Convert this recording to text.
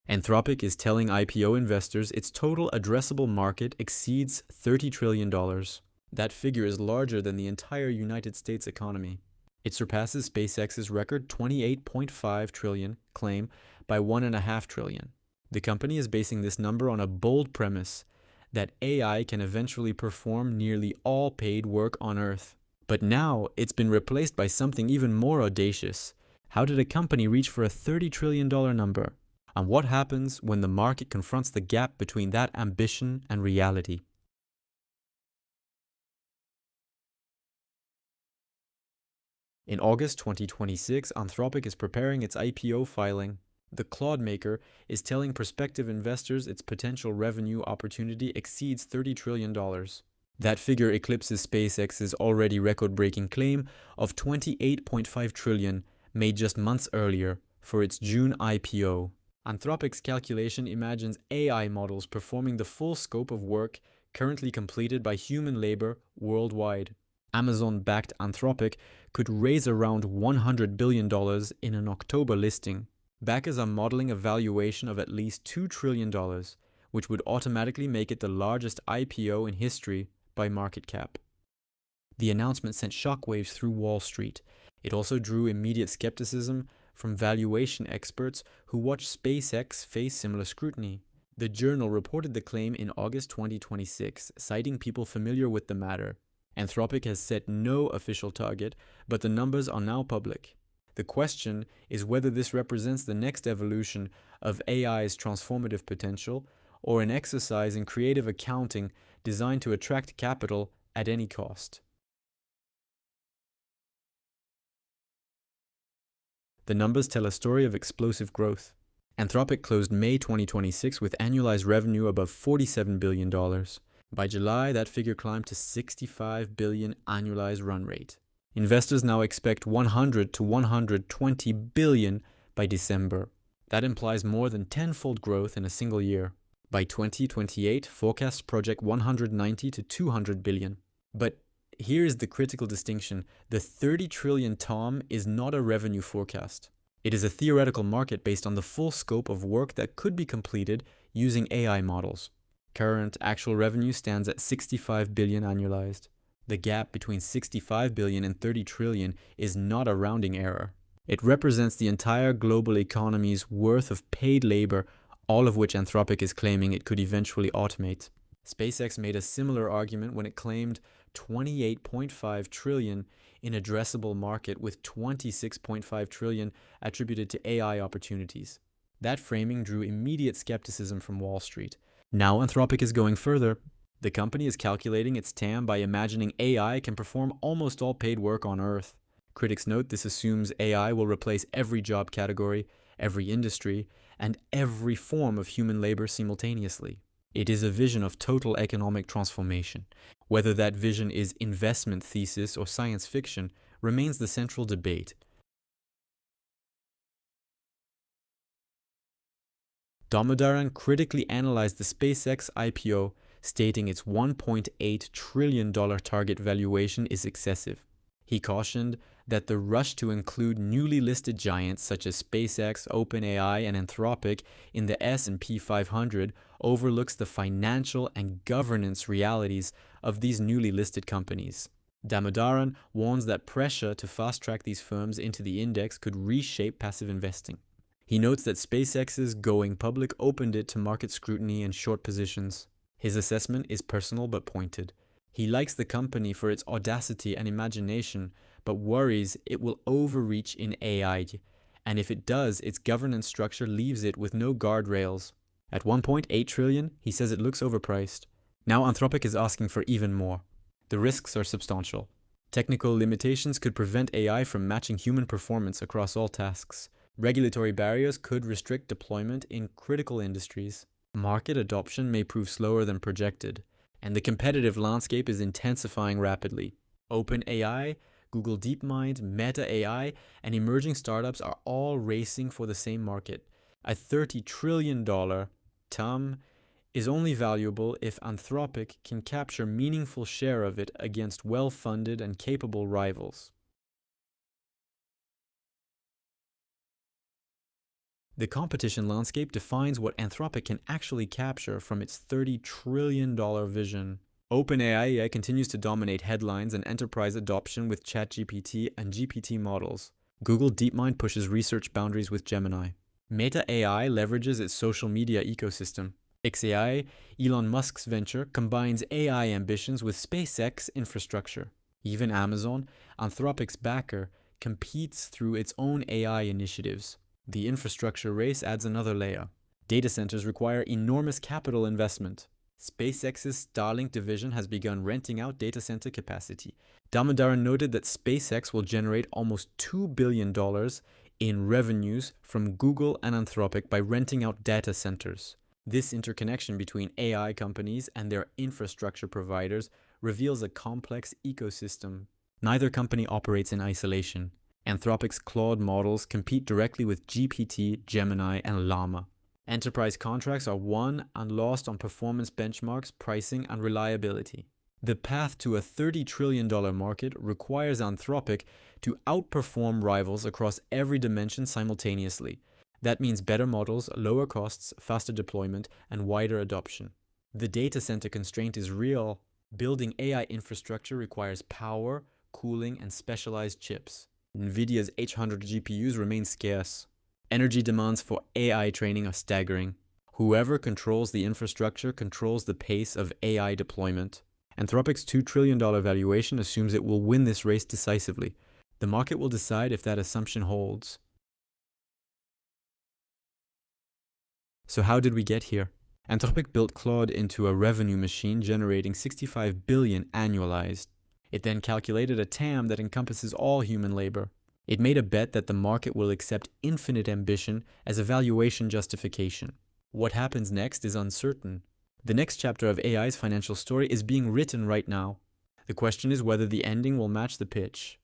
Anthropic is telling IPO investors its total addressable market exceeds $30 trillion. That figure is larger than the entire United States economy. It surpasses SpaceX's record $28.5 trillion claim by $1.5 trillion. The company is basing this number on a bold premise that AI can eventually perform nearly all paid work on Earth. But now it's been replaced by something even more audacious. How did a company reach for a $30 trillion number? And what happens when the market confronts the gap between that ambition and reality? In August 2026, Anthropic is preparing its IPO filing. The Claude maker is telling prospective investors its potential revenue opportunity exceeds $30 trillion. That figure eclipses SpaceX's already record-breaking claim of $28.5 trillion made just months earlier for its June IPO. Anthropic's calculation imagines AI models performing the full scope of work currently completed by human labor worldwide. Amazon-backed Anthropic could raise around $100 billion in an October listing. Backers are modeling a valuation of at least $2 trillion, which would automatically make it the largest IPO in history by market cap. The announcement sent shockwaves through Wall Street. It also drew immediate skepticism from valuation experts who watched SpaceX face similar scrutiny. The Journal reported the claim in August 2026, citing people familiar with the matter. Anthropic has set no official target, but the numbers are now public. The question is whether this represents the next evolution of AI's transformative potential, or an exercise in creative accounting designed to attract capital at any cost. The numbers tell a story of explosive growth. Anthropic closed May 2026 with annualized revenue above $47 billion. By July, that figure climbed to $65 billion annualized run rate. Investors now expect $100 to $120 billion by December. That implies more than tenfold growth in a single year. By 2028, forecasts project $190 to $200 billion. But here is the critical distinction. The $30 trillion TAM is not a revenue forecast. It is a theoretical market based on the full scope of work that could be completed using AI models. Current actual revenue stands at $65 billion annualized. The gap between $65 billion and $30 trillion is not a rounding error. It represents the entire global economy's worth of paid labor, all of which Anthropic is claiming it could eventually automate. SpaceX made a similar argument when it claimed $28.5 trillion in addressable market, with $26.5 trillion attributed to AI opportunities. That framing drew immediate skepticism from Wall Street. Now Anthropic is going further. The company is calculating its TAM by imagining AI can perform almost all paid work on Earth. Critics note this assumes AI will replace every job category, every industry, and every form of human labor simultaneously. It is a vision of total economic transformation. Whether that vision is investment thesis or science fiction remains the central debate. Damodaran critically analyzed the SpaceX IPO, stating its $1.8 trillion target valuation is excessive. He cautioned that the rush to include newly listed giants such as SpaceX, OpenAI, and Anthropic in the S&P 500 overlooks the financial and governance realities of these newly listed companies. Damodaran warns that pressure to fast-track these firms into the index could reshape passive investing. He notes that SpaceX's going public opened it to market scrutiny and short positions. His assessment is personal but pointed. He likes the company for its audacity and imagination, but worries it will overreach in AI, and if it does, its governance structure leaves it with no guardrails. At $1.8 trillion, he says it looks overpriced. Now Anthropic is asking for even more. The risks are substantial. Technical limitations could prevent AI from matching human performance across all tasks. Regulatory barriers could restrict deployment in critical industries. Market adoption may prove slower than projected, and the competitive landscape is intensifying rapidly. OpenAI, Google DeepMind, Meta AI, and emerging startups are all racing for the same market. A $30 trillion TAM is only valuable if Anthropic can capture meaningful share of it against well-funded and capable rivals. The competition landscape defines what Anthropic can actually capture from its $30 trillion vision. OpenAI continues to dominate headlines and enterprise adoption with ChatGPT and GPT models. Google DeepMind pushes research boundaries with Gemini. Meta AI leverages its social media ecosystem. XAI, Elon Musk's venture, combines AI ambitions with SpaceX infrastructure. Even Amazon, Anthropic's backer, competes through its own AI initiatives. The infrastructure race adds another layer. Data centers require enormous capital investment. SpaceX's Starlink division has begun renting out data center capacity. Damodaran noted that SpaceX will generate almost $2 billion in revenues from Google and Anthropic by renting out data centers. This interconnection between AI companies and their infrastructure providers reveals a complex ecosystem. Neither company operates in isolation. Anthropic's Claude models compete directly with GPT, Gemini, and Llama. Enterprise contracts are won and lost on performance benchmarks, pricing, and reliability. The path to a $30 trillion market requires Anthropic to outperform rivals across every dimension simultaneously. That means better models, lower costs, faster deployment, and wider adoption. The data center constraint is real. Building AI infrastructure requires power, cooling, and specialized chips. NVIDIA's H100 GPUs remain scarce. Energy demands for AI training are staggering. Whoever controls the infrastructure controls the pace of AI deployment. Anthropic's $2 trillion valuation assumes it will win this race decisively. The market will decide if that assumption holds. So how did we get here? Anthropic built Claude into a revenue machine generating $65 billion annualized. It then calculated a TAM that encompasses all human labor. It made a bet that the market will accept infinite ambition as a valuation justification. What happens next is uncertain. The next chapter of AI's financial story is being written right now. The question is whether the ending will match the pitch.